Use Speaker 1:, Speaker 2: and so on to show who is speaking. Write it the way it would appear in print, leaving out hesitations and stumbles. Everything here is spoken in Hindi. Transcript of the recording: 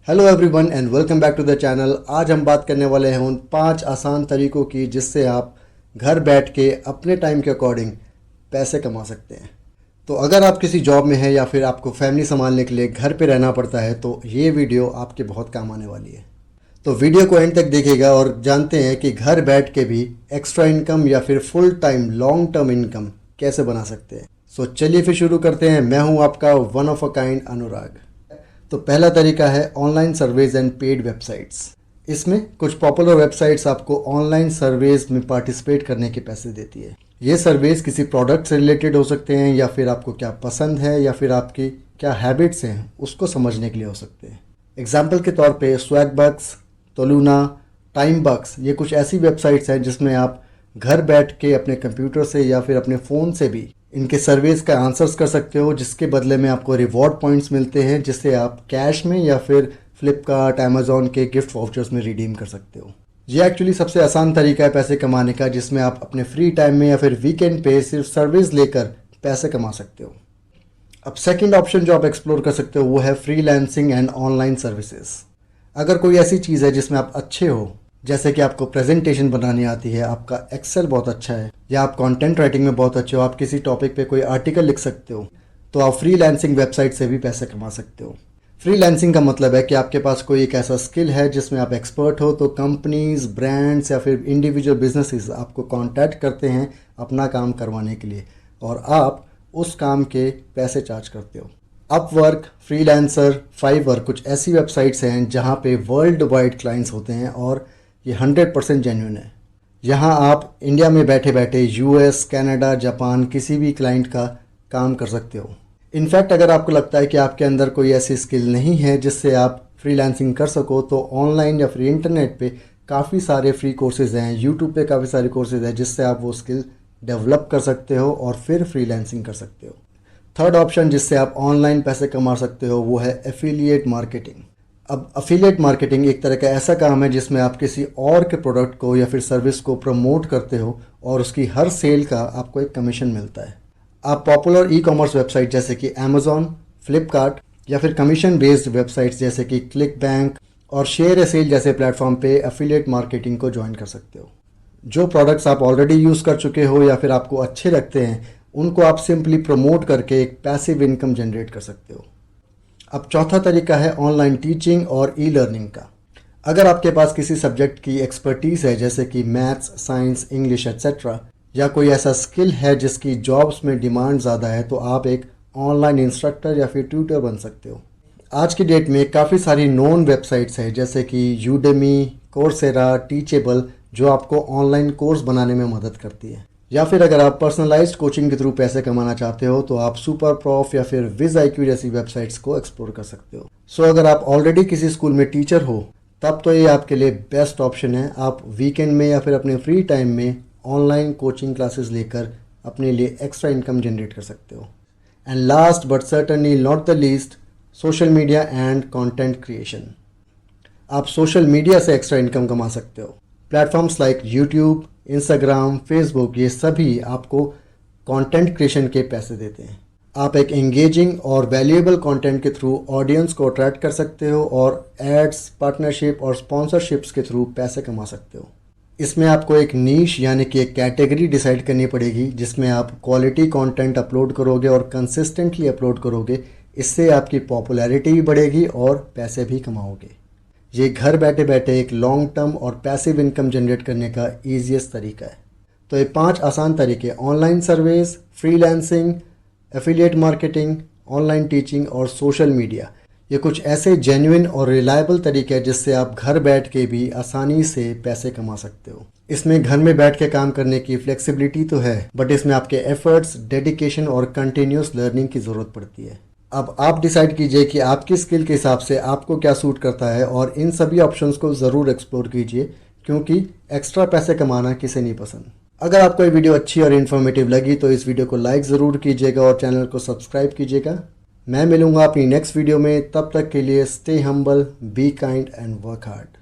Speaker 1: Hello everyone and welcome back to the channel. आज हम बात करने वाले हैं उन 5 आसान तरीकों की जिससे आप घर बैठ के अपने टाइम के अकॉर्डिंग पैसे कमा सकते हैं। तो अगर आप किसी जॉब में हैं या फिर आपको फैमिली संभालने के लिए घर पे रहना पड़ता है तो ये वीडियो आपके बहुत काम आने वाली है। तो वीडियो को एंड तक देखिएगा और जानते हैं कि घर बैठ के भी एक्स्ट्रा इनकम या फिर full time long term income कैसे बना सकते हैं। सो चलिए फिर शुरू करते हैं। मैं हूँ आपका वन ऑफ अ काइंड अनुराग। तो पहला तरीका है online surveys and paid websites. इसमें कुछ पॉपुलर वेबसाइट्स आपको ऑनलाइन सर्वेज में पार्टिसिपेट करने के पैसे देती है। ये सर्वेज किसी प्रोडक्ट से रिलेटेड हो सकते हैं या फिर आपको क्या पसंद है या फिर आपकी क्या हैबिट्स हैं उसको समझने के लिए हो सकते हैं। एग्जाम्पल के तौर पे स्वैगबक्स, तोलूना, टाइमबक्स ये कुछ ऐसी वेबसाइट्स हैं जिसमें आप घर बैठ के अपने कंप्यूटर से या फिर अपने फ़ोन से भी इनके सर्वेज का आंसर्स कर सकते हो, जिसके बदले में आपको रिवॉर्ड पॉइंट्स मिलते हैं जिससे आप कैश में या फिर फ्लिपकार्ट, अमेजोन के गिफ्ट वाउचर्स में रिडीम कर सकते हो। ये एक्चुअली सबसे आसान तरीका है पैसे कमाने का, जिसमें आप अपने फ्री टाइम में या फिर वीकेंड पे सिर्फ सर्विस लेकर पैसे कमा सकते हो। अब सेकंड ऑप्शन जो आप एक्सप्लोर कर सकते हो वो है फ्रीलांसिंग एंड ऑनलाइन सर्विसेज। अगर कोई ऐसी चीज़ है जिसमें आप अच्छे हो, जैसे कि आपको प्रेजेंटेशन बनानी आती है, आपका एक्सेल बहुत अच्छा है या आप कंटेंट राइटिंग में बहुत अच्छे हो, आप किसी टॉपिक पे कोई आर्टिकल लिख सकते हो, तो आप फ्रीलांसिंग वेबसाइट से भी पैसे कमा सकते हो। फ्रीलांसिंग का मतलब है कि आपके पास कोई एक ऐसा स्किल है जिसमें आप एक्सपर्ट हो, तो कंपनीज, ब्रांड्स या फिर इंडिविजुअल बिजनेसेस आपको कॉन्टैक्ट करते हैं अपना काम करवाने के लिए और आप उस काम के पैसे चार्ज करते हो। अपवर्क, फ्रीलांसर, फाइवर कुछ ऐसी वेबसाइट्स हैं जहाँ पे वर्ल्ड वाइड क्लाइंट्स होते हैं और ये 100% जेन्युइन है। यहाँ आप इंडिया में बैठे बैठे यूएस, कनाडा, जापान किसी भी क्लाइंट का काम कर सकते हो। इनफैक्ट अगर आपको लगता है कि आपके अंदर कोई ऐसी स्किल नहीं है जिससे आप फ्रीलांसिंग कर सको, तो ऑनलाइन या फिर इंटरनेट पे काफ़ी सारे फ्री कोर्सेज़ हैं, यूट्यूब पे काफ़ी सारे कोर्सेज़ हैं जिससे आप वो स्किल डेवलप कर सकते हो और फिर फ्रीलांसिंग कर सकते हो। थर्ड ऑप्शन जिससे आप ऑनलाइन पैसे कमा सकते हो वो है एफिलिएट मार्केटिंग। अब एफिलिएट मार्केटिंग एक तरह का ऐसा काम है जिसमें आप किसी और के प्रोडक्ट को या फिर सर्विस को प्रमोट करते हो और उसकी हर सेल का आपको एक कमीशन मिलता है। आप पॉपुलर ई कॉमर्स वेबसाइट जैसे कि अमेजोन, फ्लिपकार्ट या फिर कमीशन बेस्ड वेबसाइट्स जैसे कि क्लिक बैंक और शेयर ए सेल जैसे प्लेटफॉर्म पे एफिलिएट मार्केटिंग को ज्वाइन कर सकते हो। जो प्रोडक्ट्स आप ऑलरेडी यूज़ कर चुके हो या फिर आपको अच्छे लगते हैं उनको आप सिंपली प्रमोट करके एक पैसिव इनकम जनरेट कर सकते हो। अब चौथा तरीका है ऑनलाइन टीचिंग और ई लर्निंग का। अगर आपके पास किसी सब्जेक्ट की एक्सपर्टीज़ है जैसे कि मैथ्स, साइंस, इंग्लिश एट्सेट्रा, या कोई ऐसा स्किल है जिसकी जॉब्स में डिमांड ज़्यादा है, तो आप एक ऑनलाइन इंस्ट्रक्टर या फिर ट्यूटर बन सकते हो। आज की डेट में काफ़ी सारी नोन वेबसाइट्स हैं जैसे कि यूडेमी, कोर्सेरा, टीचेबल जो आपको ऑनलाइन कोर्स बनाने में मदद करती है। या फिर अगर आप पर्सनलाइज्ड कोचिंग के थ्रू पैसे कमाना चाहते हो तो आप सुपर प्रॉफ या फिर विज IQ जैसी वेबसाइट्स को एक्सप्लोर कर सकते हो। सो अगर आप ऑलरेडी किसी स्कूल में टीचर हो तब तो ये आपके लिए बेस्ट ऑप्शन है। आप वीकेंड में या फिर अपने फ्री टाइम में ऑनलाइन कोचिंग क्लासेस लेकर अपने लिए एक्स्ट्रा इनकम जनरेट कर सकते हो। And last but certainly not the least, social media and content creation. आप सोशल मीडिया से एक्स्ट्रा इनकम कमा सकते हो। Platforms like YouTube, Instagram, Facebook ये सभी आपको कंटेंट क्रिएशन के पैसे देते हैं। आप एक एंगेजिंग और वैल्यूएबल कंटेंट के थ्रू ऑडियंस को अट्रैक्ट कर सकते हो और एड्स, पार्टनरशिप और स्पॉन्सरशिप्स के थ्रू पैसे कमा सकते हो। इसमें आपको एक नीश यानी कि एक कैटेगरी डिसाइड करनी पड़ेगी जिसमें आप क्वालिटी कंटेंट अपलोड करोगे और कंसिस्टेंटली अपलोड करोगे। इससे आपकी पॉपुलैरिटी भी बढ़ेगी और पैसे भी कमाओगे। ये घर बैठे बैठे एक लॉन्ग टर्म और पैसिव इनकम जनरेट करने का ईजीएस्ट तरीका है। तो ये 5 आसान तरीके online service, freelancing, affiliate marketing, online teaching और सोशल मीडिया, ये कुछ ऐसे जेन्युइन और रिलायबल तरीके हैं जिससे आप घर बैठ के भी आसानी से पैसे कमा सकते हो। इसमें घर में बैठ के काम करने की फ्लेक्सिबिलिटी तो है, बट इसमें आपके एफर्ट्स, डेडिकेशन और कंटिन्यूस लर्निंग की ज़रूरत पड़ती है। अब आप डिसाइड कीजिए कि आपकी स्किल के हिसाब से आपको क्या सूट करता है और इन सभी ऑप्शंस को ज़रूर एक्सप्लोर कीजिए, क्योंकि एक्स्ट्रा पैसे कमाना किसे नहीं पसंद। अगर आपको ये वीडियो अच्छी और इन्फॉर्मेटिव लगी तो इस वीडियो को लाइक ज़रूर कीजिएगा और चैनल को सब्सक्राइब कीजिएगा। मैं मिलूँगा अपनी नेक्स्ट वीडियो में, तब तक के लिए stay humble, be kind and work hard.